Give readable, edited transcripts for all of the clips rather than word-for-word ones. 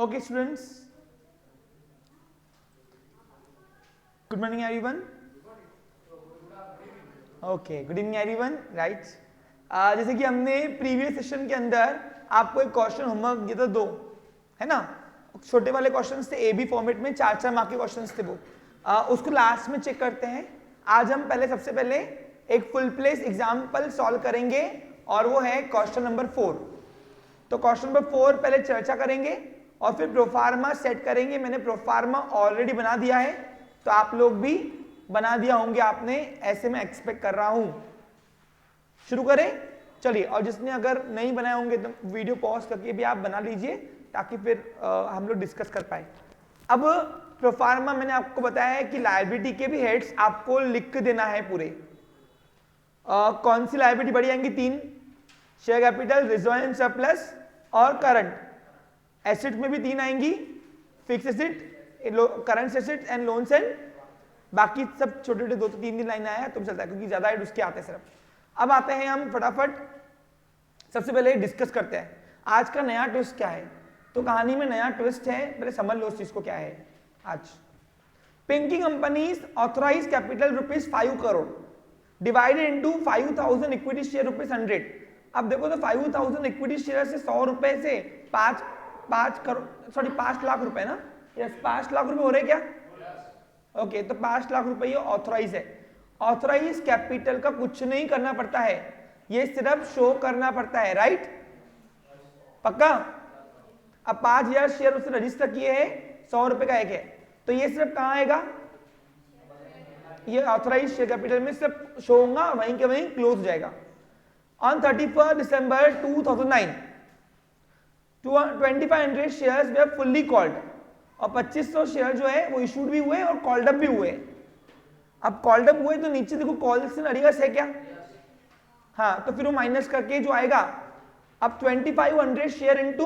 Okay, students. Good morning, everyone. Okay, good evening, everyone. Right. जैसे कि हमने previous session के अंदर आपको एक क्वेश्चन होमवर्क दिया था 2, है ना? छोटे वाले क्वेश्चंस थे, AB फॉर्मेट में 4-4 मार्क के क्वेश्चंस थे वो। उसको लास्ट में चेक करते हैं। आज हम सबसे पहले एक फुल प्लेस एग्जाम्पल सॉल्व करेंगे और वो है क्वेश्चन नंबर 4। तो क्वेश्चन नंबर 4 पहले चर्चा करेंगे और फिर प्रोफार्मा सेट करेंगे। मैंने प्रोफार्मा ऑलरेडी बना दिया है, तो आप लोग भी बना दिया होंगे आपने, ऐसे मैं एक्सपेक्ट कर रहा हूं। शुरू करें, चलिए। और जिसने अगर नहीं बनाए होंगे तो वीडियो पॉज करके भी आप बना लीजिए, ताकि फिर हम लोग डिस्कस कर पाए। अब प्रोफार्मा मैंने आपको बताया है कि लायबिलिटी के भी हेड्स आपको लिख के देना है पूरे। कौन सी लायबिलिटी बढ़ी आएंगी? 3, share capital, reserve and surplus और करंट। एसेट में भी 3 आएंगी, fix asset, current asset and loans and बाकी सब छोटे छोटे 2-3 लाइन आया तो चलता है, क्योंकि ज्यादा हेड उसके आते हैं सिर्फ। अब आते हैं हम फटाफट, सबसे पहले डिस्कस करते हैं आज का नया ट्विस्ट क्या है। तो कहानी में नया ट्विस्ट है, पहले समझ लो उस चीज को क्या है। आज Pinky companies authorise capital ₹5 crore divided into 5000 equity share ₹100। अब देखो तो 5000 इक्विटी शेयर से 100 रुपए से 5 लाख रुपए ना, यस 5 लाख रुपए हो रहे क्या? ओके, तो 5 लाख रुपए ये ऑथराइज है। ऑथराइज कैपिटल का कुछ नहीं करना पड़ता है, ये सिर्फ शो करना पड़ता है, राइट? पक्का? अब 5000 शेयर उसने रजिस्टर किए हैं, 100 रुपए का एक है, तो ये सिर्फ कहां आएगा? ये ऑथराइज शेयर कैपिटल में सिर्फ शो होगा, वहीं के वहीं क्लोज हो जाएगा। On 31 December 2009 2500 shares way fully called, और 2500 शेयर जो है वो इशूड भी हुए और कॉल्ड अप भी हुए। अब कॉल्ड अप हुए तो नीचे देखो कॉल से अड़िगस है क्या? हाँ, तो फिर वो माइनस करके जो आएगा, अब 2500 शेयर इंटू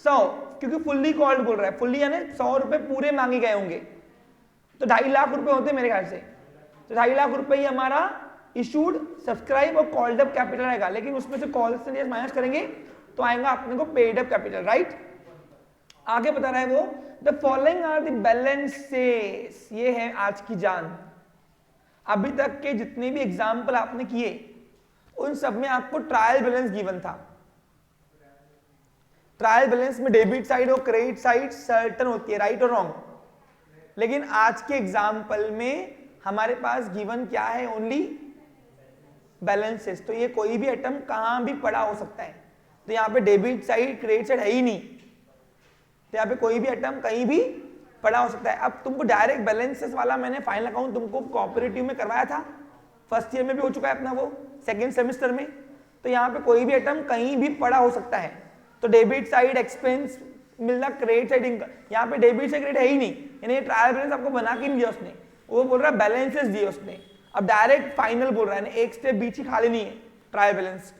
100, क्योंकि फुल्ली कॉल्ड बोल रहा है, फुल्ली यानी 100 रुपए पूरे मांगे गए होंगे, तो 2.5 लाख रुपए होते मेरे ख्याल से। तो 2.5 लाख रुपए ही हमारा इशूड, सब्सक्राइब और कॉल्ड अप कैपिटल आएगा, लेकिन उसमें से कॉल से माइनस करेंगे तो आएगा अपने को पेड अप कैपिटल, राइट? आगे बता रहा है वो, the following are the balances. ये है आज की जान। अभी तक के जितने भी एग्जाम्पल आपने किए उन सब में आपको ट्रायल बैलेंस गिवन था। ट्रायल बैलेंस में डेबिट साइड और क्रेडिट साइड सर्टेन होती है, राइट और रॉन्ग। लेकिन आज के एग्जाम्पल में हमारे पास गिवन क्या है? Only balances. तो ये कोई भी आइटम कहां भी पड़ा हो सकता है, तो यहाँ पे डेबिट साइड क्रेडिट साइड है ही नहीं, तो यहाँ पे कोई भी आइटम कहीं भी पड़ा हो सकता है। अब तुमको डायरेक्ट बैलेंसेस वाला मैंने फाइनल अकाउंट तुमको कोऑपरेटिव में करवाया था, फर्स्ट ईयर में भी हो चुका है अपना वो, सेकेंड सेमेस्टर में। तो यहाँ पे कोई भी आइटम कहीं भी पड़ा हो सकता है। तो डेबिट साइड एक्सपेंस मिलना, क्रेडिट साइड इनकम, यहाँ पे डेबिट साइड क्रेडिट है ही नहीं, यानी ट्रायल बैलेंस आपको बना के नहीं दिया उसने, वो बोल रहा है बैलेंसेस दिए उसने। अब डायरेक्ट फाइनल बोल रहा है, एक स्टेप बीच ही खाली नहीं है ट्रायल बैलेंस।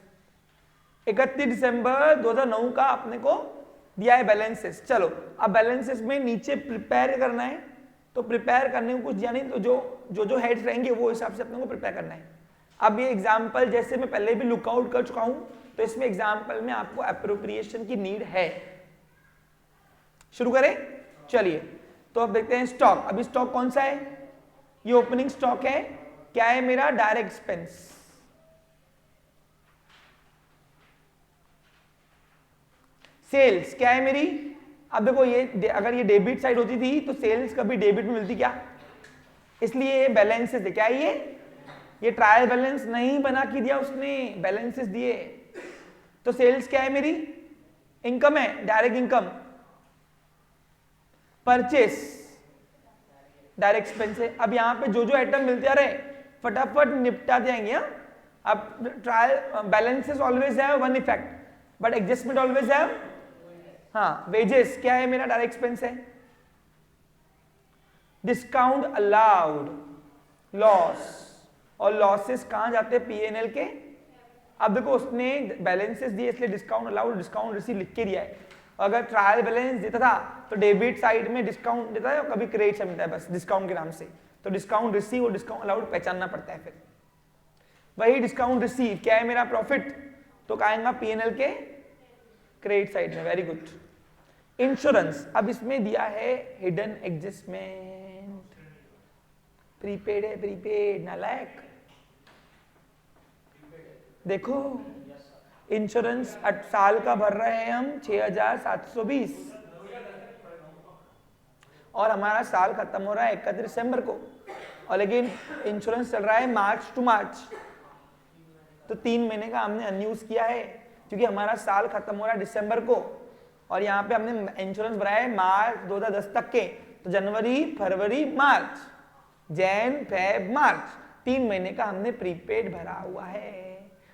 31 दिसंबर 2009 का अपने को दिया है बैलेंसेस। चलो अब बैलेंसेस में नीचे प्रिपेयर करना है, तो प्रिपेयर करने को कुछ दिया नहीं, तो जो हेड्स रहेंगे वो हिसाब से अपने को प्रिपेयर करना है। अब ये एग्जाम्पल जैसे मैं पहले भी लुकआउट कर चुका हूं, तो इसमें एग्जाम्पल में आपको अप्रोप्रिएशन की नीड है। शुरू करें, चलिए। तो अब देखते हैं स्टॉक। अभी स्टॉक कौन सा है? ये ओपनिंग स्टॉक है। क्या है मेरा? Direct expense. सेल्स क्या है मेरी? अब देखो ये अगर ये डेबिट साइड होती थी तो सेल्स कभी डेबिट में मिलती क्या? इसलिए ये बैलेंसेस है। क्या है ये ट्रायल बैलेंस नहीं बना के दिया उसने, बैलेंसेस दिए। तो सेल्स क्या है मेरी? इनकम है, direct income. Purchase direct expense है। अब यहां पे जो आइटम मिलते आ रहे फटाफट निपटा देंगे। अब trial balances always have one effect, but adjustment always have. हाँ, वेजेस क्या है मेरा? डायरेक्ट एक्सपेंस है। डिस्काउंट अलाउड, लॉस, और लॉसेस कहां जाते हैं? पीएनएल के। अब देखो उसने बैलेंसेस दिए इसलिए डिस्काउंट अलाउड, डिस्काउंट रिसीव लिख के दिया है। अगर ट्रायल बैलेंस देता था तो डेबिट साइड में डिस्काउंट देता है और कभी क्रेडिट से मिलता है बस डिस्काउंट के नाम से। तो डिस्काउंट रिसीव और डिस्काउंट अलाउड पहचानना पड़ता है। फिर वही डिस्काउंट रिसीव क्या है मेरा? प्रॉफिट, तो कहेंगे पीएनएल के क्रेडिट साइड में। Very good. इंश्योरेंस, अब इसमें दिया है हिडन एडजस्टमेंट, प्रीपेड है, प्रीपेड नालायक। देखो इंश्योरेंस साल का भर रहे हैं हम 6,720 और हमारा साल खत्म हो रहा है 31 दिसंबर को, और लेकिन इंश्योरेंस चल रहा है मार्च टू मार्च, तो 3 महीने का हमने अनयूज किया है क्योंकि हमारा साल खत्म हो रहा है दिसंबर को, और यहाँ पे हमने इंश्योरेंस भरा है मार्च 2010 तक के, तो जनवरी फरवरी मार्च, जैन फेब मार्च, 3 महीने का हमने प्रीपेड भरा हुआ है।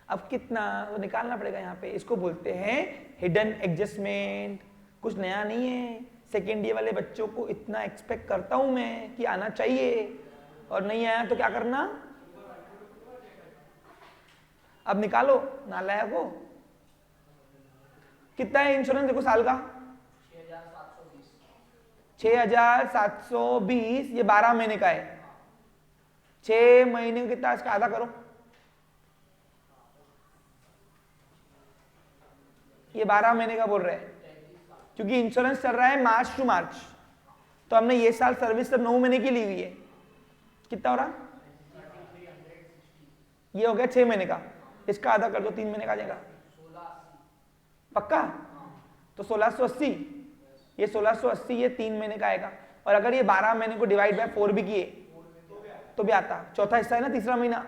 अब कितना तो निकालना पड़ेगा यहाँ पे, इसको बोलते हैं हिडन एडजस्टमेंट। कुछ नया नहीं है, सेकेंड ईयर वाले बच्चों को इतना एक्सपेक्ट करता हूं मैं कि आना चाहिए, और नहीं आया तो क्या करना, अब निकालो नालायक हो। कितना है इंश्योरेंस देखो साल का 6,720, ये 12 महीने का है, 6 महीने का कितना, इसका आधा करो, ये 12 महीने का बोल रहे हैं क्योंकि इंश्योरेंस चल रहा है मार्च टू मार्च, तो हमने ये साल सर्विस सिर्फ 9 महीने की ली हुई है, कितना हो रहा, ये हो गया 6 महीने का, इसका आधा कर दो, 3 महीने का आ जाएगा पक्का, तो 1680, ये 1680 ये 3 महीने का आएगा, और अगर ये 12 महीने को डिवाइड बाय 4 भी किए तो भी आता, चौथा हिस्सा है ना तीसरा महीना,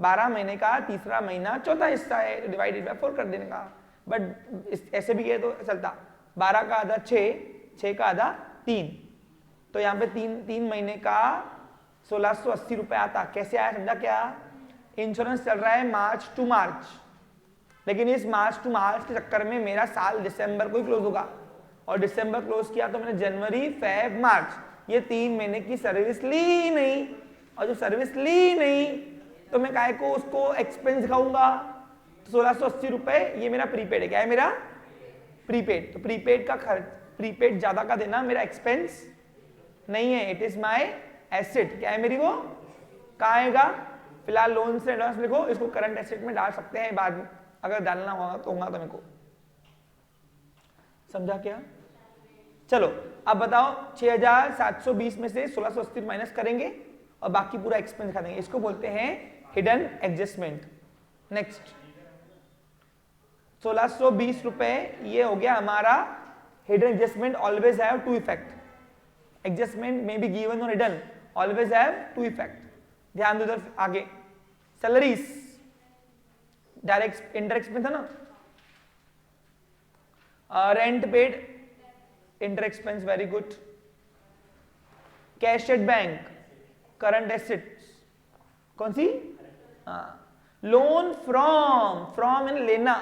12 महीने का तीसरा महीना चौथा हिस्सा है, तो डिवाइडेड बाय 4 कर देने का, बट ऐसे भी किए तो चलता, 12 का आधा 6, 6 का आधा 3, तो यहाँ पे 3 महीने का 1680 रुपए आता। कैसे आया समझा क्या, इंश्योरेंस चल रहा है मार्च टू मार्च, लेकिन इस मार्च टू मार्च के चक्कर में मेरा साल दिसंबर को ही क्लोज होगा, और दिसंबर क्लोज किया तो मैंने जनवरी फेब मार्च, ये 3 महीने की सर्विस ली नहीं, और जब सर्विस ली नहीं तो मैं काहे को उसको एक्सपेंस दिखाऊंगा, तो 1680 रुपए ये मेरा प्रीपेड है, क्या है मेरा प्रीपेड, तो प्रीपेड का खर्च, प्रीपेड ज्यादा का देना मेरा एक्सपेंस नहीं है, इट इज माय एसेट, क्या है मेरी वो, कहाँ आएगा, फिलहाल लोन से एडवांस लिखो, इसको करंट एसेट में डाल सकते हैं बाद में, अगर डालना होगा तो मेरे को, समझा क्या। चलो अब बताओ 6,720 में से 1680 माइनस करेंगे और बाकी पूरा एक्सपेंस दिखा देंगे, इसको बोलते हैं हिडन एडजस्टमेंट। नेक्स्ट 1620 रुपए ये हो गया हमारा hidden adjustment, always have to effect, adjustment में बी गिवन और hidden, always have to effect, ध्यान दो इधर आगे, सैलरीज डायरेक्ट इंटर एक्सपेंस है ना, rent paid inter expense, very good, cash at bank current assets, कौन सी, लोन फ्रॉम इन लेना,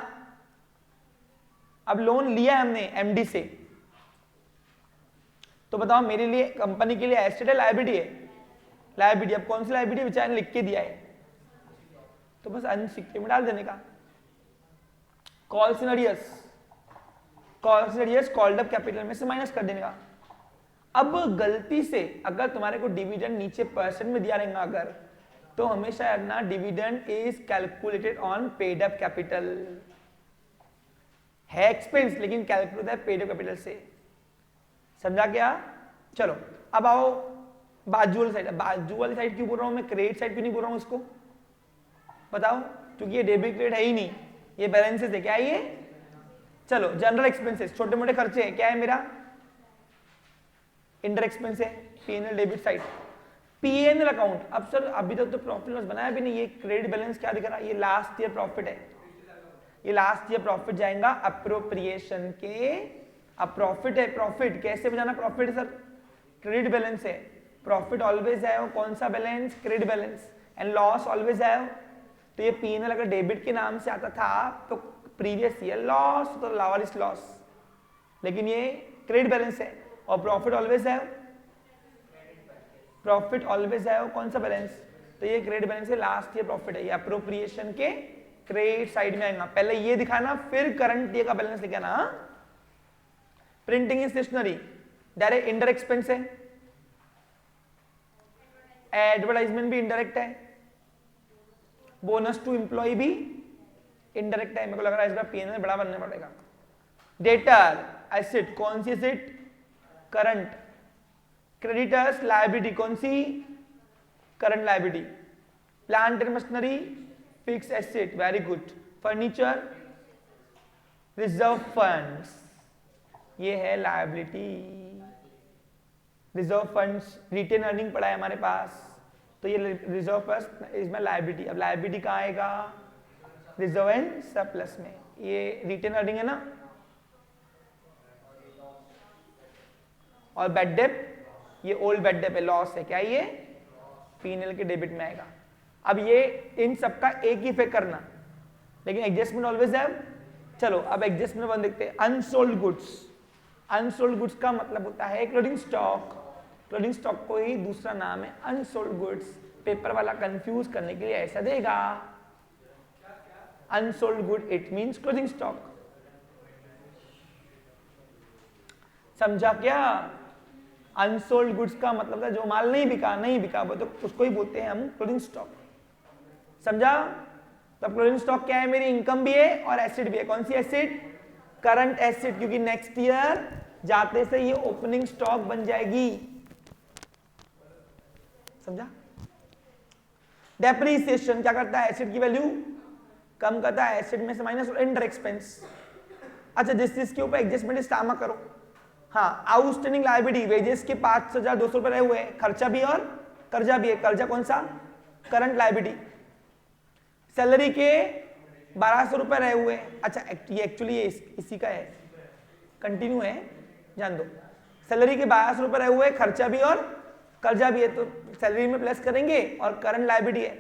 अब लोन लिया हमने एमडी से, तो बताओ मेरे लिए कंपनी के लिए एसेट है लायबिलिटी है, लायबिलिटी, अब कौन सी लायबिलिटी बेचारे ने लिख के दिया है, तो बस अनसिक्योर्ड में डाल देने का, calls in arrears, calls in arrears called up capital में से माइनस कर देने का। अब गलती से अगर तुम्हारे को डिविडेंड नीचे परसेंट में दिया रहेगा अगर, तो हमेशा याद, dividend is calculated on paid up capital, है एक्सपेंस लेकिन कैलकुलेट है पेड अप कैपिटल से, समझा क्या। चलो अब आओ बाजू वाली साइड, बाजू वाली साइड क्यों बोल रहा हूं मैं, क्रेडिट साइड क्यों नहीं बोल रहा हूं इसको बताओ, क्योंकि ये डेबिट क्रेडिट है ही नहीं, ये बैलेंसेस है, क्या है ये, चलो जनरल एक्सपेंसेस, छोटे मोटे खर्चे हैं, क्या है मेरा इंटर एक्सपेंस है, PNL debit side, PNL account, अब सर अभी तक तो प्रॉफिट लॉस बनाया भी नहीं, ये क्रेडिट बैलेंस क्या दिख रहा है, ये लास्ट ईयर प्रॉफिट है, ये लास्ट ईयर प्रॉफिट जाएगा अप्रोप्रिएशन के, अब प्रॉफिट है, प्रॉफिट कैसे बजाना, प्रॉफिट है सर क्रेडिट बैलेंस है, प्रॉफिट ऑलवेज है, कौन सा balance, credit balance, and loss always है, तो ये पीएनएल अगर डेबिट के नाम से आता था तो प्रीवियस ईयर लॉस, तो लावारिस लॉस, लेकिन ये क्रेडिट बैलेंस है, और प्रॉफिट ऑलवेज है, प्रॉफिट ऑलवेज है, कौन सा बैलेंस, तो ये क्रेडिट बैलेंस है, लास्ट ईयर प्रॉफिट है, ये अप्रोप्रिएशन के क्रेडिट साइड में आएगा, पहले ये दिखाना फिर करंट ईयर का बैलेंस लिखा ना। Printing and stationery direct indirect expense है, एडवर्टाइजमेंट भी इंडायरेक्ट है, बोनस टू एम्प्लॉय भी इंडायरेक्ट है, मेरे को लग रहा है इस बार पीएनएल बड़ा बनने पड़ेगा। डेटर एसेट, कौन सी एसेट? करंट। क्रेडिटर्स लायबिलिटी, कौन सी? Current liability. Plant and machinery fix asset, very good. Furniture reserve funds, ये है liability. Reserve funds retain earning पड़ा है हमारे पास, तो ये रिजर्व फंड्स इसमें लायबिलिटी। अब लायबिलिटी कहाँ आएगा? रिजर्व एंड सरप्लस में। ये रिटेन अर्निंग है ना। और बैड डेट, ये ओल्ड बैड डेट है, लॉस है। क्या ये? P&L के डेबिट में आएगा। अब ये इन सबका एक ही इफेक्ट करना, लेकिन एडजस्टमेंट ऑलवेज है। चलो अब एडजस्टमेंट वन देखते हैं। अनसोल्ड गुड्स, अनसोल्ड गुड्स का मतलब होता है क्लोजिंग स्टॉक। क्लोजिंग स्टॉक को ही दूसरा नाम है अनसोल्ड गुड्स। पेपर वाला कंफ्यूज करने के लिए ऐसा देगा, unsold good it means closing stock. समझा क्या? अनसोल्ड गुड्स का मतलब है जो माल नहीं बिका वो तो उसको ही बोलते हैं हम क्लोजिंग स्टॉक। समझा? तब क्लोजिंग स्टॉक क्या है? मेरी इनकम भी है और एसेट भी है। कौन सी एसेट? करंट एसेट, क्योंकि नेक्स्ट ईयर जाते से ये ओपनिंग स्टॉक बन जाएगी। समझा? डेप्रिसिएशन क्या करता है? एसेट की वैल्यू कम करता है, एसेट में से माइनस इंटर एक्सपेंस। अच्छा, जिस चीज के ऊपर एडजस्टमेंट स्टामा करो। हाँ, आउटस्टैंडिंग लायबिलिटी, वेजेस के 5,200 रुपए रहे हुए हैं, खर्चा भी और कर्जा भी है। कर्जा कौन सा? Current liability. सैलरी के 1,200 रुपए रहे हुए हैं। अच्छा, ये एक्चुअली इसी का है, कंटिन्यू है, जान दो। सैलरी के 1,200 रुपए रहे हुए हैं, खर्चा भी और कर्जा भी है, तो सैलरी में प्लस करेंगे और करंट लायबिलिटी है।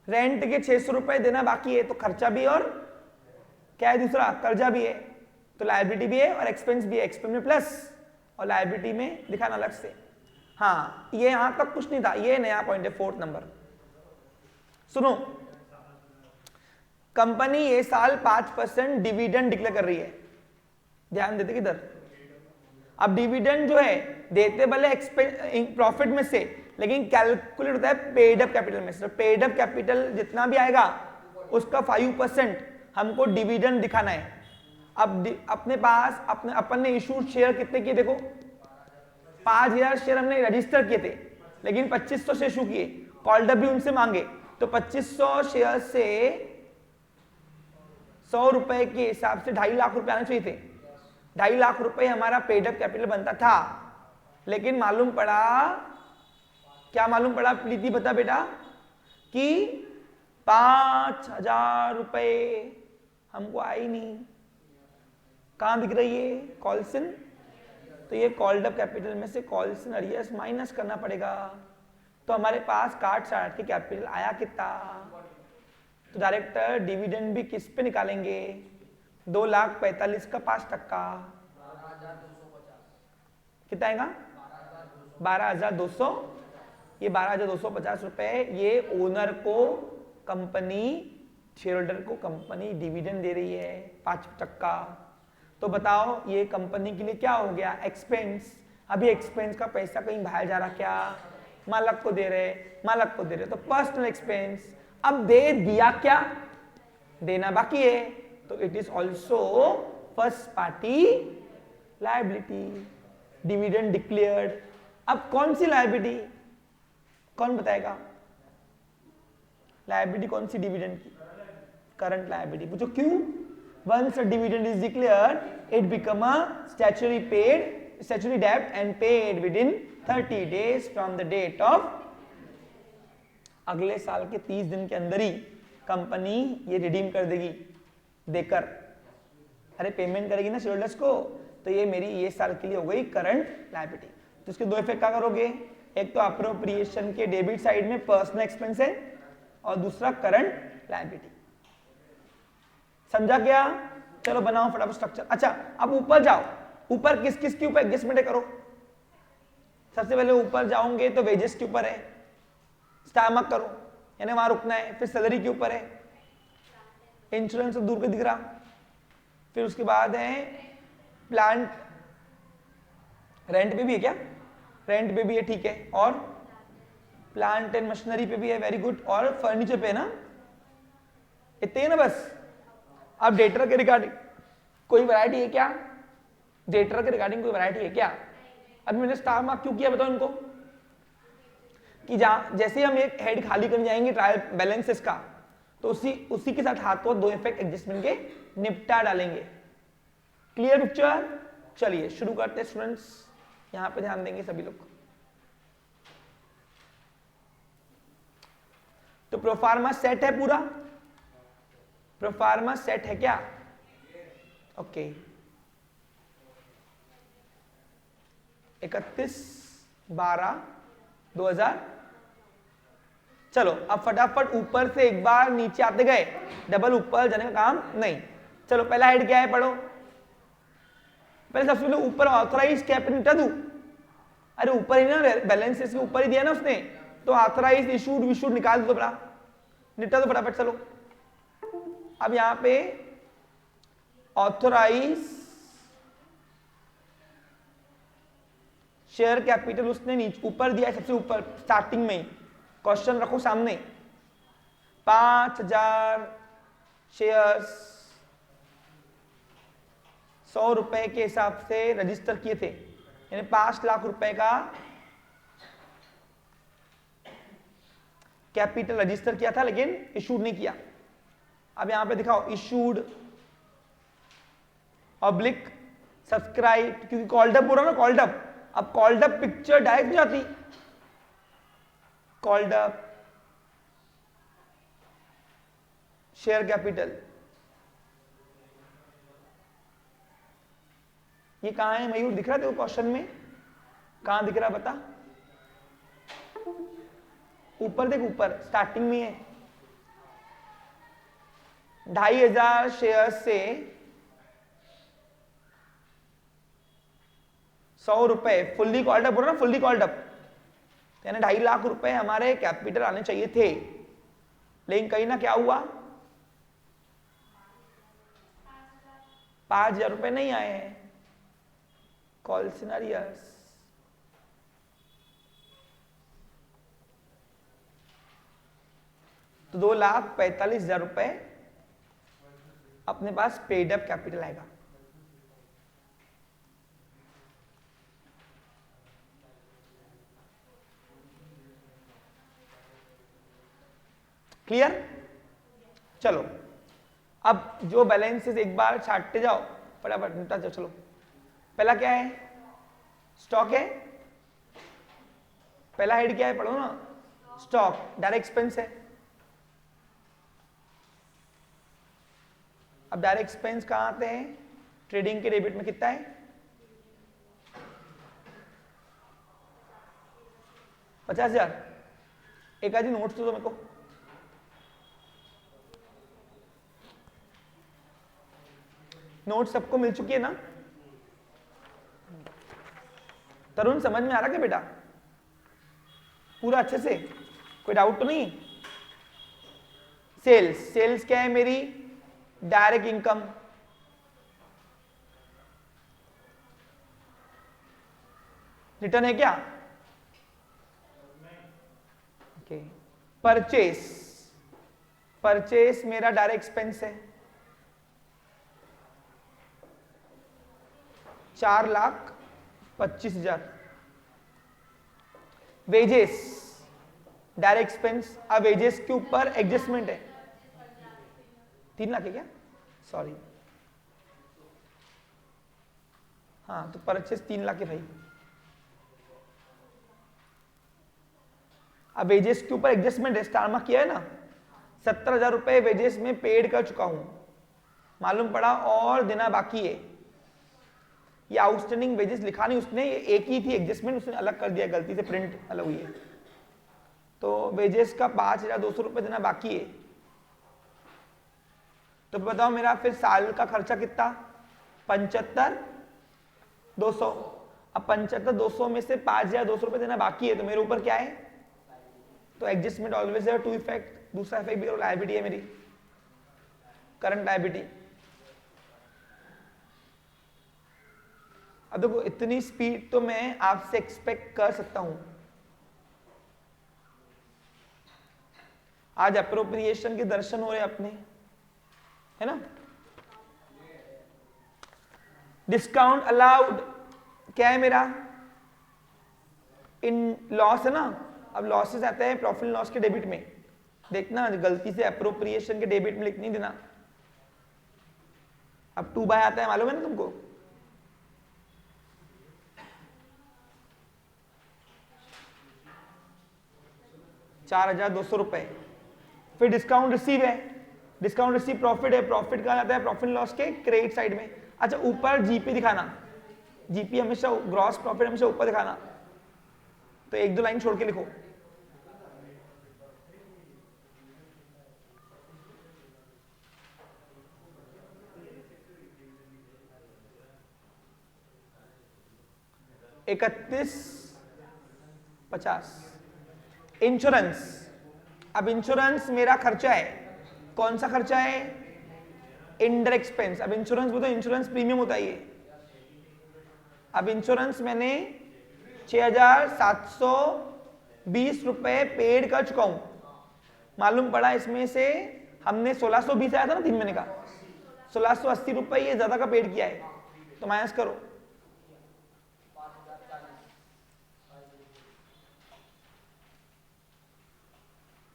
रेंट के 600 रुपए देना बाकी है, तो खर्चा भी और क्या है दूसरा? कर्जा भी है, तो लायबिलिटी भी है और एक्सपेंस भी है। एक्सपेंस में प्लस और लायबिलिटी में दिखाना अलग से। हाँ, ये यहां तक कुछ नहीं था, ये नया पॉइंट है, 4th नंबर। सुनो, कंपनी ये साल 5% डिविडेंड डिक्लेयर कर रही है। ध्यान देते किधर? अब डिविडेंड जो है देते भले प्रॉफिट में से, लेकिन कैलकुलेट होता है पेड अप कैपिटल में से। पेड अप कैपिटल जितना भी आएगा उसका 5% हमको डिविडेंड दिखाना है। अब अपने पास अपन ने इशूड शेयर कितने किए? देखो 5,000 शेयर हमने रजिस्टर किए थे, लेकिन 2,500 से इशू किए। कॉल्ड अप भी उनसे मांगे, तो 2,500 शेयर से 100 रुपए के हिसाब से 2.5 लाख रुपए आने चाहिए थे। 2.5 लाख रुपए हमारा पेड अप कैपिटल बनता था, लेकिन मालूम पड़ा, क्या मालूम पड़ा प्रीति बता बेटा, कि 5,000 रुपए हमको आई नहीं। कहां दिख रही है? कॉल्सन। तो ये कॉल्ड अप कैपिटल में से कॉल्सन अरियर्स माइनस करना पड़ेगा। तो हमारे पास काट छाट के कैपिटल आया कितना? तो डायरेक्टर डिविडेंड भी किस पे निकालेंगे? 2,45,000 का 5%। कितना आएगा? 12,200। ये 12,250 रुपए ये ओनर को कंपनी, शेयर होल्डर को कंपनी डिविडेंड दे रही है 5%। तो बताओ ये कंपनी के लिए क्या हो गया? एक्सपेंस। अभी एक्सपेंस का पैसा कहीं बाहर जा रहा, क्या मालक को दे रहे? मालक को दे रहे, तो पर्सनल एक्सपेंस। अब दे दिया, क्या देना बाकी है, तो it is also first party liability. Dividend declared. अब कौन सी लायबिलिटी? कौन बताएगा? लायबिलिटी कौन सी डिविडेंड की? Current liability. पूछो क्यों? Once a dividend is declared, it become a statutory debt and paid within 30 days from the date of। अगले साल के 30 दिन के अंदर ही कंपनी ये रिडीम कर देगी देकर। अरे पेमेंट करेगी ना शेयरहोल्डर्स को, तो ये मेरी ये साल के लिए हो गई करंट लायबिलिटी। तो इसके दो इफेक्ट क्या करोगे? एक तो अप्रोप्रिएशन के डेबिट साइड में पर्सनल एक्सपेंस है, और दूसरा करंट लायबिलिटी। समझा क्या? चलो बनाओ फटाफट स्ट्रक्चर। अच्छा, अब ऊपर जाओ। ऊपर किस किस के ऊपर एडजस्टमेंट करो? सबसे पहले ऊपर जाओगे तो वेजेस के ऊपर है, स्टामक करो, यानी वहां रुकना है। फिर सैलरी के ऊपर है, इंश्योरेंस तो दूर के दिख रहा। फिर उसके बाद है प्लांट, रेंट पे भी है क्या? रेंट पे भी है, ठीक है। और प्लांट एंड मशीनरी पे भी है, वेरी गुड। और फर्नीचर पे है ना, इतने ही ना बस। अब डेटर के रिगार्डिंग कोई वैरायटी है क्या? डेटर के रिगार्डिंग कोई वैरायटी है क्या? अभी मैंने स्टार मार्क क्यों किया बताओ इनको, कि जैसे हम एक हेड खाली करने जाएंगे ट्रायल बैलेंसेस का, तो उसी के साथ हाथों दो इफेक्ट एडजस्टमेंट के निपटा डालेंगे। Clear picture? चलिए शुरू करते हैं स्टूडेंट्स, यहां पे ध्यान देंगे सभी लोग। तो प्रोफार्मा सेट है पूरा, प्रोफार्मा सेट है क्या? ओके 31/12/2000। चलो अब फटाफट ऊपर से एक बार नीचे आते गए, डबल ऊपर जाने का काम नहीं। चलो पहला हेड क्या है पढ़ो, पहले सबसे पहले ऊपर ऑथराइज कैपिटल निपटा दूं। अरे ऊपर ही ना बैलेंसेस के ऊपर ही दिया ना उसने, तो ऑथराइज इशूड विशूड निकाल दो, बड़ा निपटा दो फटाफट। चलो अब यहां पे ऑथराइज शेयर कैपिटल उसने नीचे ऊपर दिया है, सबसे ऊपर स्टार्टिंग में। क्वेश्चन रखो सामने, 5000 शेयर्स 100 रुपए के हिसाब से रजिस्टर किए थे, यानी 5 लाख रुपए का कैपिटल रजिस्टर किया था, लेकिन इशूड नहीं किया। अब यहां पे दिखाओ इशूड ऑब्लिक सब्सक्राइब, क्योंकि कॉल्ड अप हो रहा ना, कॉल्ड अप। अब कॉल्ड अप पिक्चर डायरेक्ट जाती, कॉल्ड अप शेयर कैपिटल, ये कहां है मयूर? दिख रहा था क्वेश्चन में, कहां दिख रहा बता? ऊपर देख, ऊपर स्टार्टिंग में है। 2500 शेयर से 100 रुपए फुल्ली कॉल्ड अप हो रहा ना, फुल्ली कॉल्ड अप, यानी 2.5 लाख रुपए हमारे कैपिटल आने चाहिए थे, लेकिन कहीं ना क्या हुआ, 5000 रुपए नहीं आए हैं। कॉल सिनेरियस, तो 2,45,000 रुपए अपने पास पेड अप कैपिटल आएगा। क्लियर? चलो अब जो बैलेंसेस एक बार छाटते जाओ, फटाफट निपटा जाओ। चलो पहला क्या है? स्टॉक है। पहला हेड क्या है पढ़ो ना, स्टॉक। डायरेक्ट एक्सपेंस है। अब डायरेक्ट एक्सपेंस कहां आते हैं? ट्रेडिंग के डेबिट में कितना है? 50,000। एक आधी नोट्स दो मेरे को। नोट सबको मिल चुकी है ना? तरुण समझ में आ रहा क्या बेटा पूरा अच्छे से? कोई डाउट तो नहीं? सेल्स, सेल्स क्या है मेरी? Direct income. रिटर्न है क्या? ओके। परचेस, परचेस मेरा डायरेक्ट एक्सपेंस है, 4,25,000। वेजेस डायरेक्ट एक्सपेंस, अब वेजेस के ऊपर एडजस्टमेंट है, 3 लाख है क्या? सॉरी, हाँ तो परचेस 3 लाख है भाई। अब वेजेस के ऊपर एडजस्टमेंट है, स्टार मार्क किया है ना। 70,000 रुपए वेजेस में पेड कर चुका हूं, मालूम पड़ा और देना बाकी है। ये आउटस्टैंडिंग वेजेस लिखा नहीं उसने, ये एक ही थी एडजस्टमेंट, उसने अलग कर दिया, गलती से प्रिंट अलग हुई है। तो वेजेस का 5,200 रुपए देना बाकी है। तो बताओ मेरा फिर साल का खर्चा कितना? 75,200। अब 75,200 में से 5,200 रुपए देना बाकी है, तो मेरे ऊपर क्या है? तो एडजस्टमेंट ऑलवेज है टू इफेक्ट। दूसरा इफेक्ट भी लायबिलिटी है मेरी, करंट लायबिलिटी। अब देखो इतनी स्पीड तो मैं आपसे एक्सपेक्ट कर सकता हूं। आज अप्रोप्रिएशन के दर्शन हो रहे अपने, है ना? डिस्काउंट अलाउड क्या है मेरा, इन लॉस है ना, अब लॉसेस आते हैं प्रॉफिट लॉस के डेबिट में, देखना गलती से अप्रोप्रिएशन के डेबिट में लिख नहीं देना। अब 2 बाय आता है मालूम है ना तुमको, ₹4,200। फिर डिस्काउंट रिसीव है, डिस्काउंट रिसीव प्रॉफिट है, प्रॉफिट कहा जाता है प्रॉफिट लॉस के क्रेडिट साइड में। अच्छा ऊपर जीपी दिखाना, जीपी हमेशा ग्रॉस प्रॉफिट हमेशा ऊपर दिखाना, तो 1-2 लाइन छोड़ के लिखो। ₹31,50। इंश्योरेंस, अब इंश्योरेंस मेरा खर्चा है, कौन सा खर्चा है, इनडायरेक्ट एक्सपेंस। अब इंश्योरेंस बोलते इंश्योरेंस प्रीमियम होता है ये। अब इंश्योरेंस मैंने 6,720 रुपए पेड कर चुका हूं, मालूम पड़ा इसमें से हमने 1,620 आया था ना 3 महीने का, 1,680 रुपए ये ज्यादा का पेड किया है, तो माइनस करो।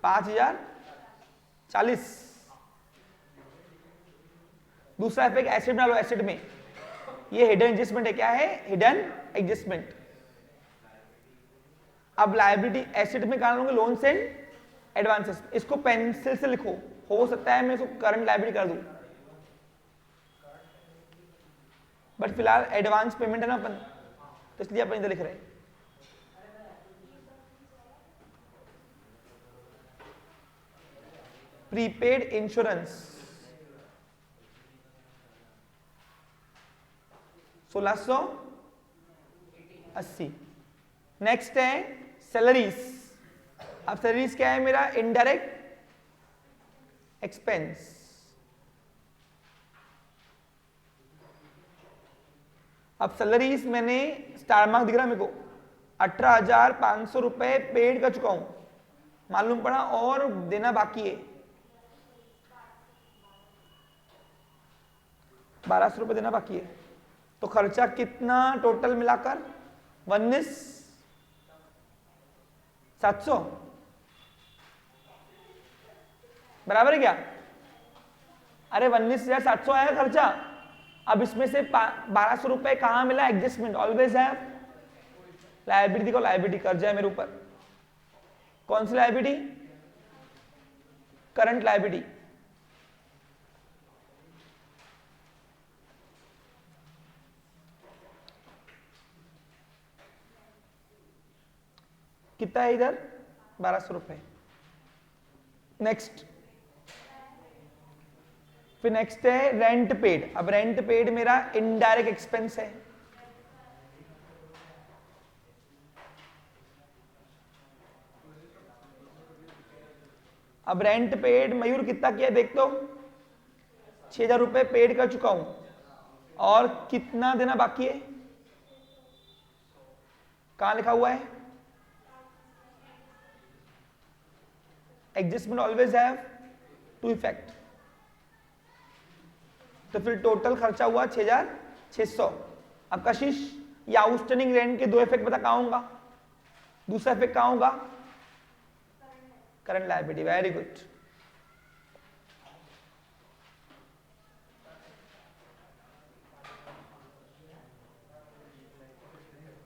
₹5,040। दूसरा इफेक्ट एसेट डालो, एसेट में ये हिडन एडजस्टमेंट है, क्या है हिडन एडजस्टमेंट। अब लायबिलिटी एसेट में कहा लूंगा लोन्स एंड एडवांसेस, इसको पेंसिल से लिखो, हो सकता है मैं इसको करंट लायबिलिटी कर दूं, बट फिलहाल एडवांस पेमेंट है ना अपन, तो इसलिए अपन इधर लिख रहे हैं। Prepaid insurance 1,680। नेक्स्ट है सैलरीज। अब सैलरीज क्या है मेरा, इनडायरेक्ट एक्सपेंस। अब सैलरीज मैंने स्टार मार्क दिख रहा है मेरे को, 18,500 रुपए पेड कर चुका हूं, मालूम पड़ा और देना बाकी है, 1,200 रुपए देना बाकी है। तो खर्चा कितना टोटल मिलाकर, 19,700 बराबर है क्या, अरे 19,700 आया खर्चा। अब इसमें से 1,200 रुपए कहां मिला, एडजस्टमेंट, ऑलवेज है लायबिलिटी को, लायबिलिटी कर्जा है मेरे ऊपर, कौन सी लायबिलिटी, करंट लायबिलिटी। कितना है इधर, 1,200 रुपए। नेक्स्ट, फिर नेक्स्ट है रेंट पेड। अब रेंट पेड मेरा इनडायरेक्ट एक्सपेंस है, अब रेंट पेड मयूर कितना किया देख तो, 6,000 रुपए पेड कर चुका हूं, और कितना देना बाकी है, कहां लिखा हुआ है, adjustment always have to effect. तो फिर टोटल खर्चा हुआ 6,600। अब कशिश ये आउटस्टैंडिंग रेंट के 2 इफेक्ट बता कहां होगा, दूसरा इफेक्ट कहां होगा, current liability, very good.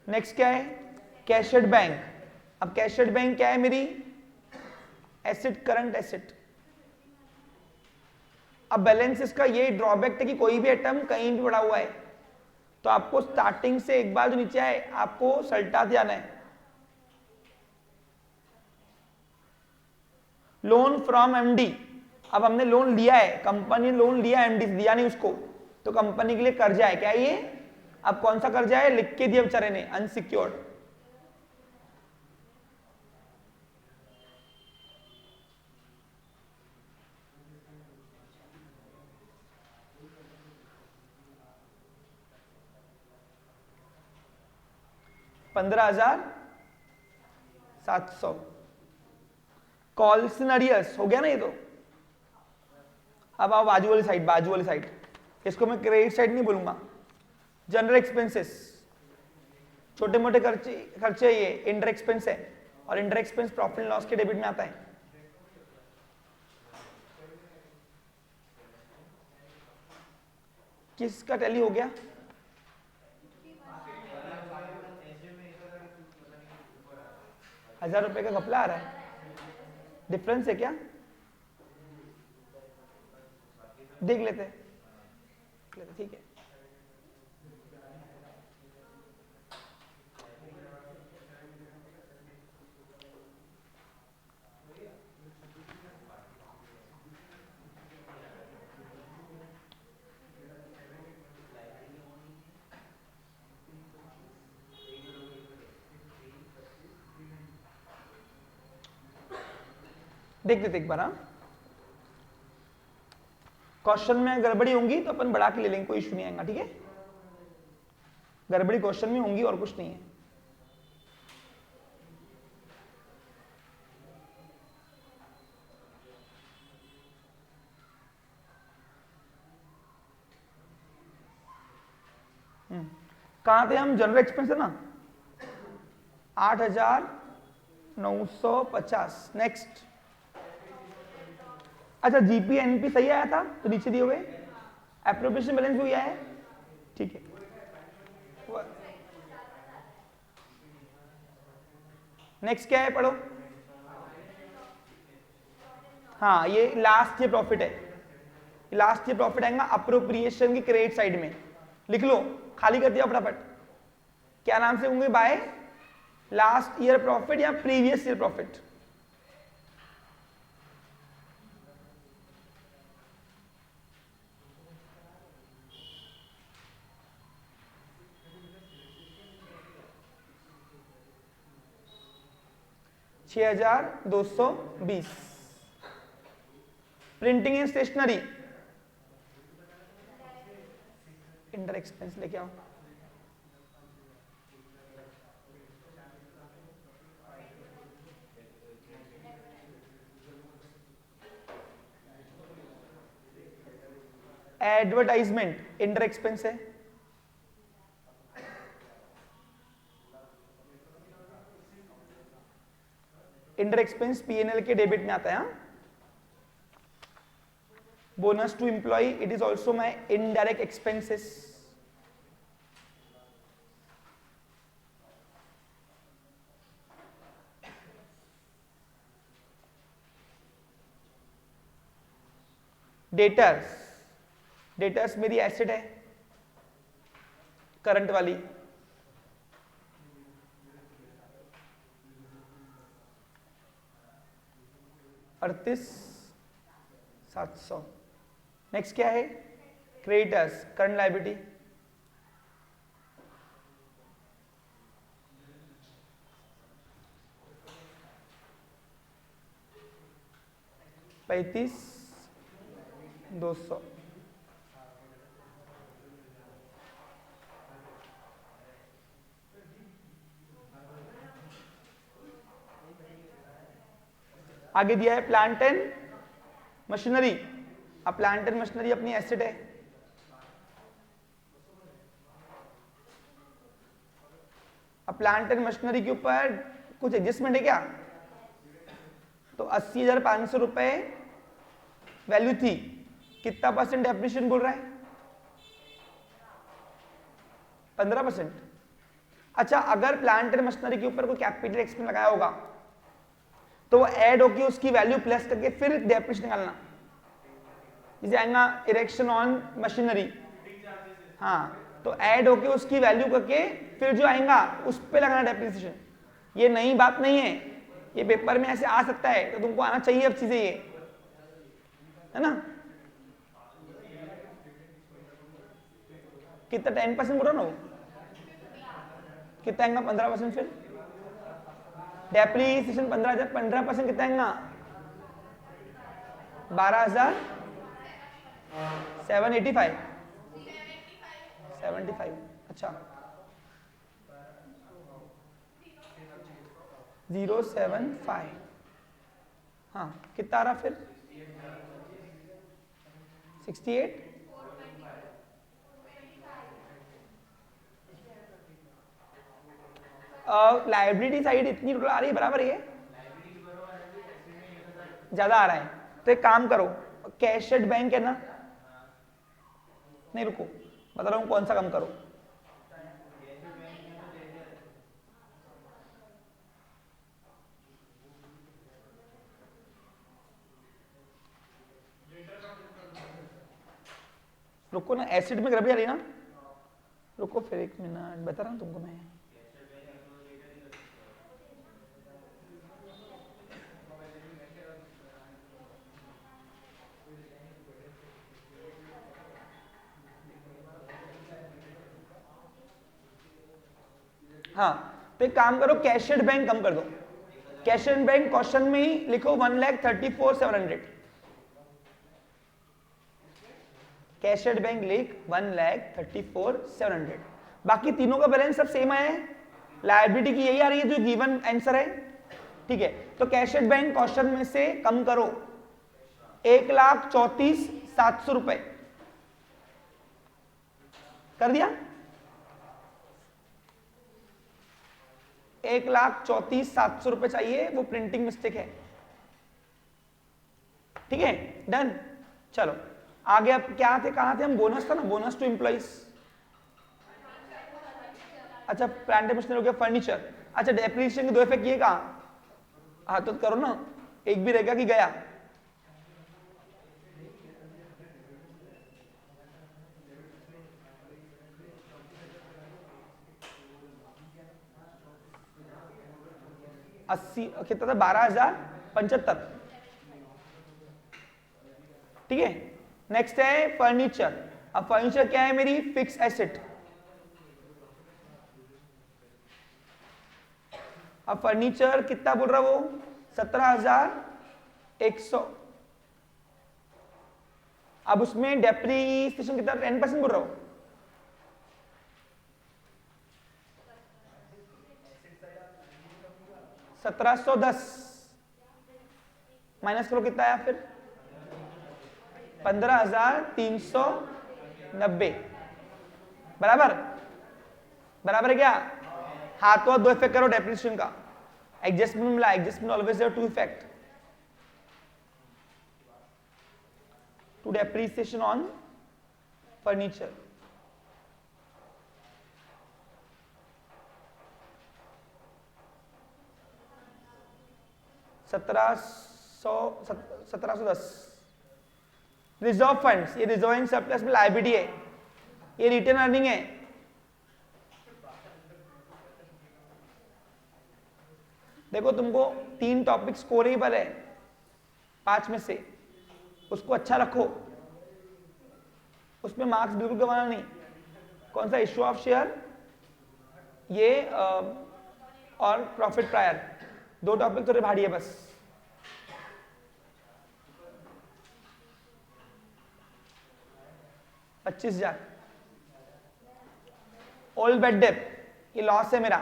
Next क्या है, कैशड बैंक। अब कैशड बैंक क्या है मेरी, एसेट, करंट एसेट। अब बैलेंस इसका ये ड्रॉबैक है कि कोई भी आइटम कहीं भी पड़ा हुआ है तो आपको स्टार्टिंग से एक बार जो नीचे आए आपको सल्टा जाना है। लोन फ्रॉम एमडी, अब हमने लोन लिया है, कंपनी ने लोन लिया, एमडी दिया नहीं उसको, तो कंपनी के लिए कर्जा है, क्या ये, अब कौन सा कर्जा है, लिख के दिया बेचारे ने, अनसिक्योर्ड। $15,700। कॉल्सनरियस हो गया ना ये तो। अब आओ बाजू वाली साइड, बाजू वाली साइड, इसको मैं क्रेडिट साइड नहीं बोलूंगा, जनरल एक्सपेंसेस, छोटे मोटे खर्चे खर्चे ये इंडायरेक्ट एक्सपेंस है, और indirect expense profit and loss के डेबिट में आता है। किसका टैली हो गया? ₹1000 का घपला आ रहा है, डिफरेंस है क्या? देख लेते, ठीक है। देख लेते एक बार। हाँ, क्वेश्चन में गड़बड़ी होंगी तो अपन बढ़ा के ले लेंगे, कोई इशू नहीं आएगा, ठीक है। गड़बड़ी क्वेश्चन में होंगी और कुछ नहीं है। कहां थे हम? जनरल एक्सपेंस है ना, 8,950। नेक्स्ट, अच्छा जीपी एनपी सही आया था तो नीचे दिए हुए एप्रोप्रिएशन बैलेंस भी आया है, ठीक है। नेक्स्ट क्या है, पढ़ो। हाँ, ये लास्ट ईयर प्रॉफिट है, लास्ट ईयर प्रॉफिट आएगा अप्रोप्रिएशन की क्रेडिट साइड में। लिख लो, खाली कर दिया फटाफट। क्या नाम से होंगे? बाय लास्ट ईयर प्रॉफिट या previous year profit. $6,220। Printing and stationery, indirect expense लेके आओ। एडवर्टाइजमेंट इंडर एक्सपेंस है। इंडर एक्सपेंस पीएनएल के डेबिट में आता है। हाँ, bonus to employee, it is also my indirect expenses. Debtors, debtors मेरी एसेट है करंट वाली, $38,700। नेक्स्ट क्या है? Creditors, current liability, $35,200। आगे दिया है प्लांट एंड मशीनरी। अब प्लांट एंड मशीनरी अपनी एसेट है, अब प्लांट एंड मशीनरी के ऊपर कुछ एडजस्टमेंट है क्या? तो 80,500 रुपए वैल्यू थी, कितना परसेंट डेप्रिसिएशन बोल रहा है? 15%। अच्छा, अगर प्लांट एंड मशीनरी के ऊपर कोई कैपिटल एक्सपेंस लगाया होगा तो वो ऐड होके उसकी वैल्यू प्लस करके फिर डेप्रिसिएशन निकालना, जैसे आएगा इरेक्शन ऑन मशीनरी। हाँ, तो ऐड होके उसकी वैल्यू करके फिर जो आएगा उस पे लगाना डेप्रिसिएशन। ये नई बात नहीं है, ये पेपर में ऐसे आ सकता है, तो तुमको आना चाहिए अब चीजें, ये है ना। कितना 10% बोलो ना, वो कितना आएगा? 15%। फिर डेप्रिसिएशन 15,000, 15% कितना आएगा? 12,785। 75, अच्छा 075। हाँ, कितना आ रहा फिर? 68। लाइबिलिटी साइड इतनी टोटल आ रही है बराबर, ये ज्यादा आ रहा है, तो एक काम करो, कैश एट बैंक है ना, नहीं रुको बता रहा हूँ कौन सा काम करो, रुको ना, एसिड में ग्रबी आ रही ना, रुको फिर एक मिनट बता रहा हूँ तुमको मैं। हाँ तो एक काम करो, कैश एट बैंक कम कर दो, कैश एट बैंक क्वेश्चन में ही लिखो 1,34,700, कैश एट बैंक लिख 1,34,700, बाकी तीनों का बैलेंस सब सेम है, लायबिलिटी की यही आ रही है जो गिवन आंसर है, ठीक है। तो कैश एट बैंक क्वेश्चन में से कम करो 1,34,700 रुपए, कर दिया, 1,34,700 रुपए चाहिए, वो प्रिंटिंग मिस्टेक है, ठीक है डन। चलो आगे अब क्या थे, कहां थे हम, बोनस था ना, बोनस टू एम्प्लॉइज, अच्छा प्लांट एंड मशीनरी हो गया, फर्नीचर, अच्छा डेप्रिसिएशन के दो इफेक्ट ये कहा, हाँ तो करो ना, एक भी रहेगा कि गया, अस्सी कितना था, 12,075, ठीक है। नेक्स्ट है फर्नीचर, अब फर्नीचर क्या है मेरी, फिक्स एसेट, अब फर्नीचर कितना बोल रहा वो 17,100, अब उसमें डेप्रीसिएशन कितना 10% बोल रहा हूं, $1,710 माइनस करो कितना आया फिर 15,390, बराबर, बराबर है क्या, हाथ और दो इफेक्ट करो डेप्रिसिएशन का, एडजस्टमेंट मिला, adjustment always there to effect, to depreciation on furniture, $1,710, reserve funds, ये रिजर्व एंड सरप्लस में लायबिलिटी है, ये रिटर्न अर्निंग है, देखो तुमको 3 टॉपिक स्कोरेबल है 5 में से, उसको अच्छा रखो, उसमें मार्क्स बिल्कुल गंवाना नहीं, कौन सा, इश्यू ऑफ शेयर, ये और प्रॉफिट प्रायर, 2 टॉपिक थोड़े भारी है बस, $25,000, ओल्ड बेड डेप, ये लॉस है मेरा,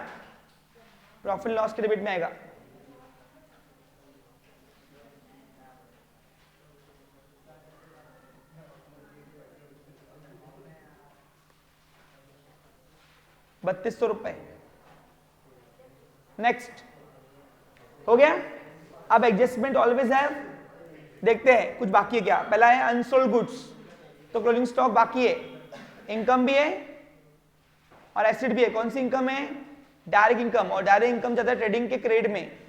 प्रॉफिट लॉस के डेबिट में आएगा, ₹3,200, नेक्स्ट हो गया। अब एडजस्टमेंट ऑलवेज है, देखते हैं कुछ बाकी है क्या, पहला है अनसोल्ड गुड्स, तो क्लोजिंग स्टॉक बाकी है, इनकम भी है और एसेट भी है, कौन सी इनकम है, डायरेक्ट इनकम, और डायरेक्ट इनकम जाता है ट्रेडिंग के क्रेडिट में,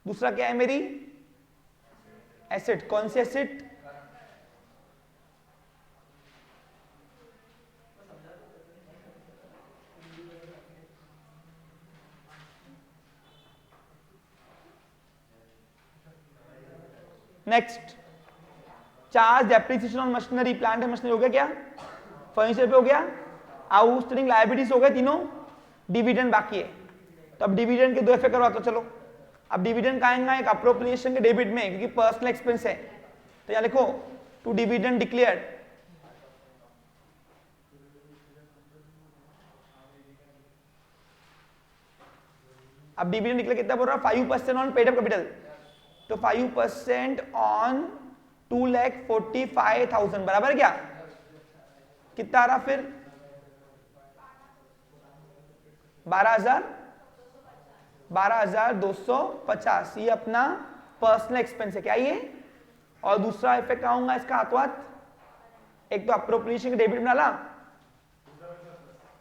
दूसरा क्या है मेरी एसेट, कौन सी asset, next charge depreciation on machinery, plant and machinery हो गया क्या, फर्नीचर पे हो गया, आउटस्टैंडिंग लायबिलिटीज हो गए तीनों, डिविडेंड बाकी है, तो अब डिविडेंड के दो इफेक्ट करवा, तो चलो अब डिविडेंड कहाँ आएगा, एक अप्रोप्रिएशन के डेबिट में, क्योंकि पर्सनल एक्सपेंस है, तो यहां लिखो टू डिविडेंड डिक्लेयर्ड, अब डिविडेंड डिक्लेयर कितना बोल रहा है, 5% ऑन पेड अप कैपिटल, तो 5% ऑन 2,45,000 बराबर क्या, कितना आ रहा फिर 12,250। ये अपना पर्सनल एक्सपेंस है क्या ये। और दूसरा इफेक्ट आऊंगा इसका हाथों हाथ, एक तो अप्रोप्रिएशन का डेबिट बना ला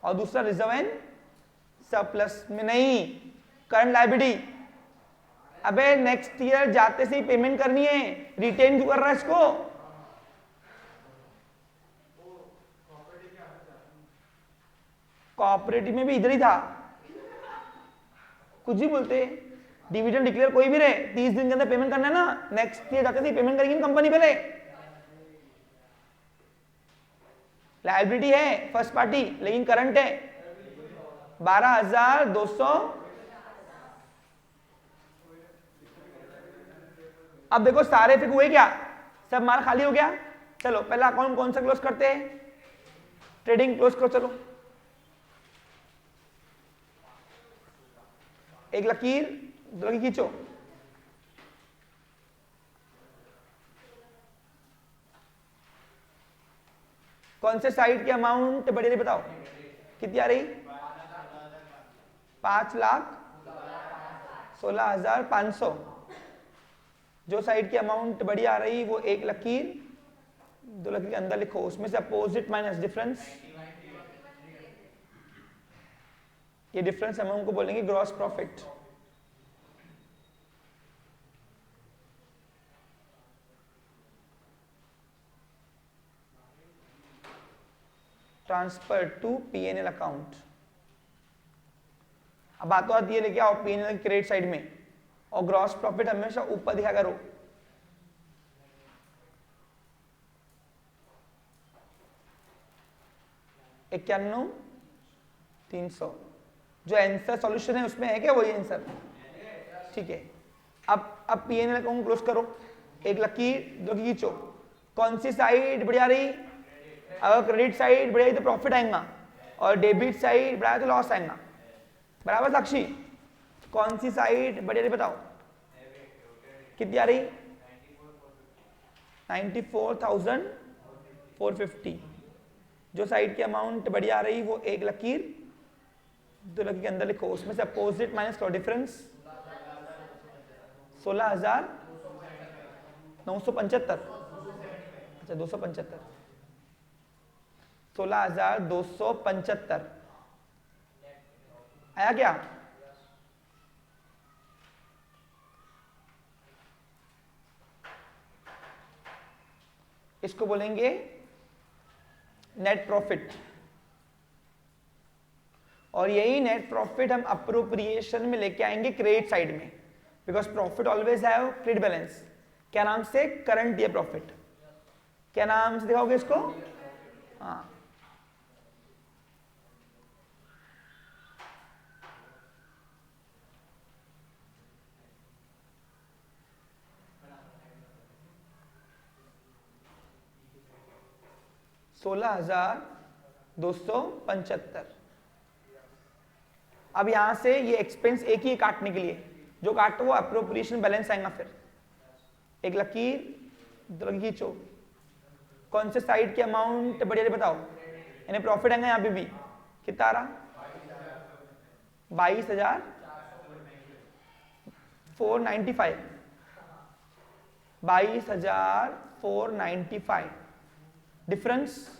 और दूसरा रिजर्व एंड सरप्लस में नहीं, करंट लायबिलिटी। अबे नेक्स्ट ईयर जाते से ही पेमेंट करनी है, रिटेन क्यों कर रहा है इसको। कोऑपरेटिव में भी इधर ही था, कुछ भी बोलते, डिविडेंड डिक्लेयर कोई भी रहे 30 दिन के अंदर पेमेंट करना है ना, नेक्स्ट ईयर जाते से पेमेंट करेंगे कंपनी पहले। लायबिलिटी है फर्स्ट पार्टी लेकिन करंट है 12,200। अब देखो सारे फिर हुए क्या, सब माल खाली हो गया। चलो पहला अकाउंट कौन सा क्लोज करते हैं, ट्रेडिंग क्लोज करो। चलो एक लकीर, दो लकीर खींचो। कौन से साइड की अमाउंट बड़ी रही बताओ, कितनी आ रही, 5,16,500। जो साइड की अमाउंट बड़ी आ रही वो एक लकीर, दो लकीर के अंदर लिखो, उसमें से अपोजिट माइनस डिफरेंस। ये डिफरेंस अमाउंट को बोलेंगे gross profit. Transfer to PNL account. अब बातों आती है लेके आओ पीएनएल क्रेडिट साइड में, और ग्रॉस प्रॉफिट हमेशा ऊपर दिखा करो। इक्यानवे 300। जो आंसर सॉल्यूशन है उसमें है क्या वही आंसर, ठीक है। अब पीएनएल अकाउंट क्लोज करो, एक लकीर दो लकीर खींचो। कौन सी साइड बढ़िया रही, अगर क्रेडिट साइड बढ़िया तो प्रॉफिट आएगा और डेबिट साइड बढ़िया तो लॉस आएगा, बराबर साक्षी। कौन सी साइड बढ़िया रही बताओ, कितनी आ रही, 94,450। जो साइड की अमाउंट बढ़िया आ रही वो एक लकीर दो लकीर के अंदर लिखो, उसमें से अपोजिट माइनस करो, डिफरेंस 16,975। अच्छा 275, 16,275 आया क्या। इसको बोलेंगे नेट प्रॉफिट, और यही नेट प्रॉफिट हम अप्रोप्रिएशन में लेके आएंगे क्रेडिट साइड में, because profit always have credit balance. क्या नाम से, करंट ईयर प्रॉफिट। क्या नाम से दिखाओगे इसको, हाँ $16,275। अब यहां से ये एक्सपेंस एक ही काटने के लिए, जो काटो वो अप्रोप्रिएशन बैलेंस आएगा। फिर एक लकीर दो लकीर खींचो। कौन से साइड की अमाउंट बढ़िया बताओ, यानी प्रॉफिट आएगा यहाँ पे भी, कितना आ रहा, 22,495, 22,495। डिफरेंस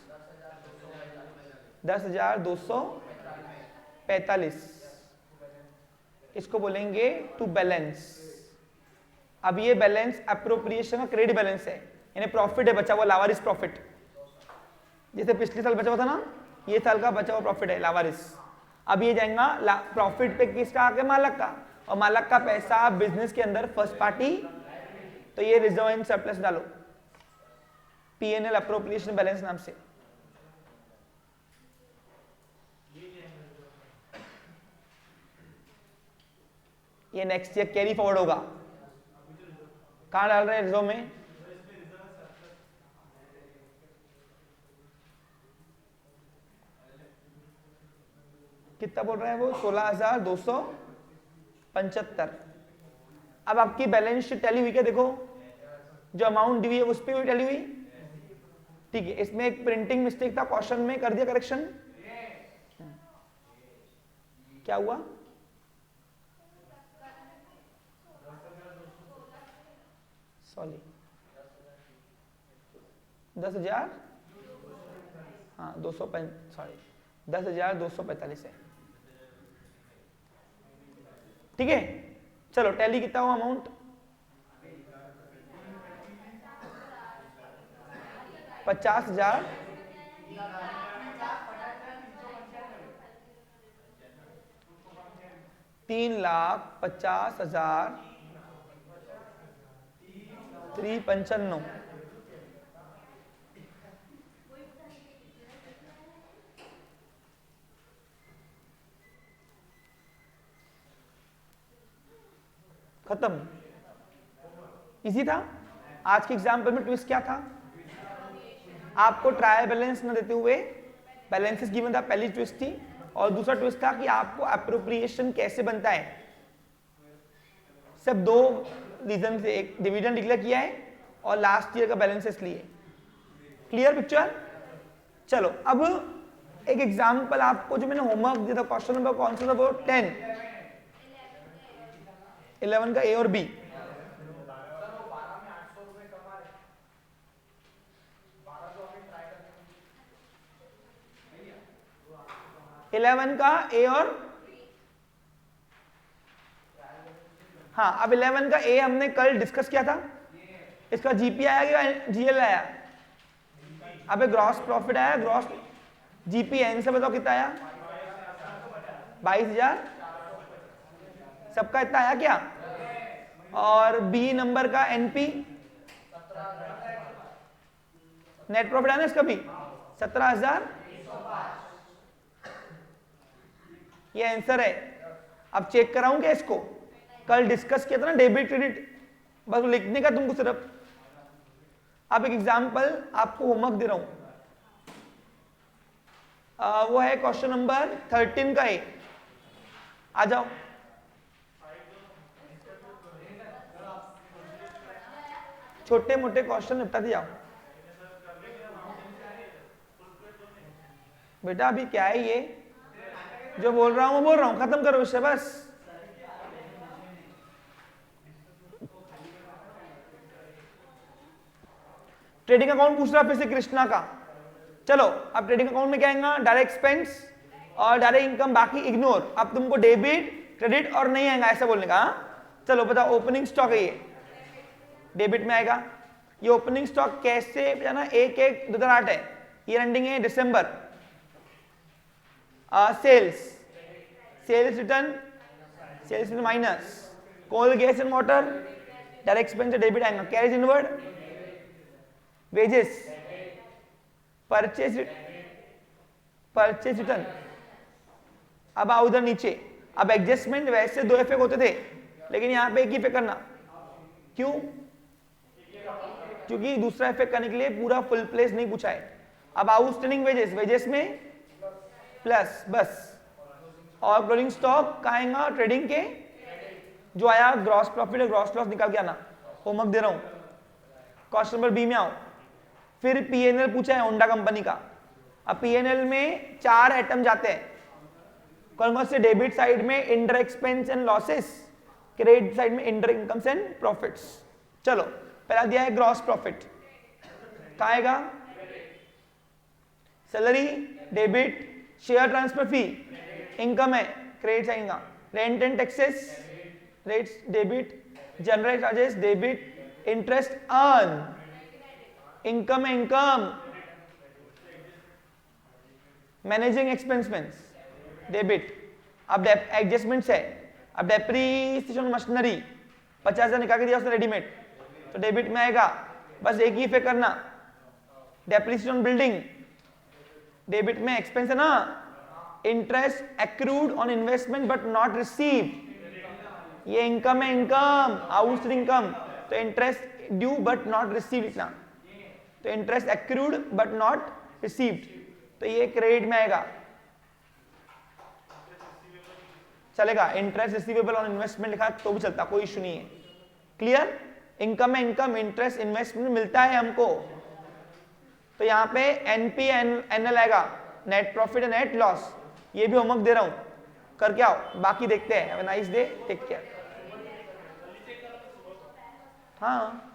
10,245। इसको बोलेंगे टू बैलेंस। अब ये बैलेंस अप्रोप्रिएशन का क्रेडिट बैलेंस है, यानी प्रॉफिट है बचा हुआ, लावारिस प्रॉफिट। जैसे पिछले साल बचा हुआ था ना, ये साल का बचा हुआ प्रॉफिट है लावारिस। अब ये जाएगा प्रॉफिट पे किसका, आके मालक का, और मालक का पैसा बिजनेस के अंदर फर्स्ट पार्टी, तो ये रिजर्व एंड सरप्लस डालो पीएनएल अप्रोप्रिएशन बैलेंस नाम से। ये नेक्स्ट ईयर कैरी फॉरवर्ड होगा। कहां डाल रहे हैं, रिजर्व में। कितना बोल रहे हैं वो, 16,275। अब आपकी बैलेंस शीट टैली हुई क्या? देखो जो अमाउंट दी हुई है उस पर भी टैली हुई, ठीक है। इसमें एक प्रिंटिंग मिस्टेक था, क्वेश्चन में कर दिया करेक्शन। क्या हुआ? सॉरी 10,000, हाँ 245, सॉरी 10,245 है, ठीक है। चलो टैली कितना हुआ अमाउंट? 50,000, 3,50,000 355। खत्म। इजी था। आज के एग्जाम्पल में ट्विस्ट क्या था? आपको ट्रायल बैलेंस न देते हुए बैलेंसेस गिवन था, पहली ट्विस्ट थी। और दूसरा ट्विस्ट था कि आपको अप्रोप्रिएशन कैसे बनता है। सब दो रीजन से, एक डिविडेंड डिक्लेयर किया है और लास्ट ईयर का बैलेंसेस लिए। Clear picture? चलो अब एक एग्जाम्पल आपको जो मैंने होमवर्क दिया था, क्वेश्चन नंबर कौन सा था वो? 10, 11 का ए और बी। इलेवन का ए और, हाँ अब 11 का ए हमने कल डिस्कस किया था। इसका जीपी आया कि जीएल आया? अबे ग्रॉस प्रॉफिट आया, ग्रॉस जीपी है। इनसे बताओ कितना आया? 22,000। सबका इतना आया क्या? और बी नंबर का एनपी नेट प्रॉफिट आया ना इसका भी 17,000। ये आंसर है। अब चेक कराऊं क्या इसको? कल डिस्कस किया था ना डेबिट क्रेडिट, बस लिखने का तुमको सिर्फ। अब एक एग्जांपल आपको होमवर्क दे रहा हूं, वो है क्वेश्चन नंबर 13 का ए। आ जाओ। छोटे मोटे क्वेश्चन निपटा दिया बेटा। अभी क्या है ये जो बोल रहा हूं वो बोल रहा हूं, खत्म करो इससे बस। ट्रेडिंग अकाउंट पूछ रहा फिर से कृष्णा का। चलो अब ट्रेडिंग अकाउंट में क्या आएगा? डायरेक्ट एक्सपेंस और डायरेक्ट इनकम, बाकी इग्नोर। अब तुमको डेबिट क्रेडिट और नहीं आएगा ऐसा बोलने का। चलो बताओ, ओपनिंग स्टॉक है ये, डेबिट में आएगा। ये ओपनिंग स्टॉक कैसे जाना? 1/1/2008 है, ईयर एंडिंग है दिसंबर। Sales return, sales minus coal gas and water, direct expense debit आएगा। Carriage inward, wages, purchase return. अब आओ उधर नीचे। अब एडजस्टमेंट वैसे दो इफेक्ट होते थे, लेकिन यहां पे एक ही इफेक्ट करना। क्यों? क्योंकि दूसरा इफेक्ट करने के लिए पूरा फुल प्लेस नहीं पूछा है। अब आउटस्टैंडिंग वेजेस, वेजेस में प्लस बस। और क्लोजिंग स्टॉक कहाँ आएगा? ट्रेडिंग के जो आया ग्रॉस प्रॉफिट और ग्रॉस लॉस निकाल के आना। होमवर्क दे रहा हूं। क्वेश्चन नंबर बी में आओ। फिर पीएनएल पूछा है होंडा कंपनी का। अब पीएनएल में 4 आइटम जाते हैं। कौन से? डेबिट साइड में indirect expense and losses, credit side में इंडायरेक्ट इनकम्स एंड प्रॉफिट्स। चलो पहला दिया है ग्रॉस प्रॉफिट, कहाँ आएगा? Salary debit, share transfer fee income है, क्रेडिट आएगा। Rent and taxes, rates debit, general charges debit, interest earn income है, इनकम। Managing expenses debit. अब एडजस्टमेंट्स है। अब डेप्रीसिएशन मशीनरी 50,000 निकाल के दिया उसने रेडीमेड, तो डेबिट में आएगा। बस एक ही इफेक्ट करना। डेप्रीसिएशन बिल्डिंग डेबिट में एक्सपेंस है ना। Interest accrued on investment but not received, ये इनकम है, इनकम आउट इनकम। तो interest due but not received इतना, तो interest accrued but not received, तो ये क्रेडिट में आएगा। चलेगा? इंटरेस्ट रिसीवेबल ऑन इन्वेस्टमेंट लिखा तो भी चलता, कोई इशू नहीं है। क्लियर? इनकम है इनकम, इंटरेस्ट इन्वेस्टमेंट मिलता है हमको, तो यहाँ पे एनपी एनएल आएगा, net profit and net loss. ये भी होमवर्क दे रहा हूं, करके आओ, बाकी देखते हैं। Have a nice day, take care. हाँ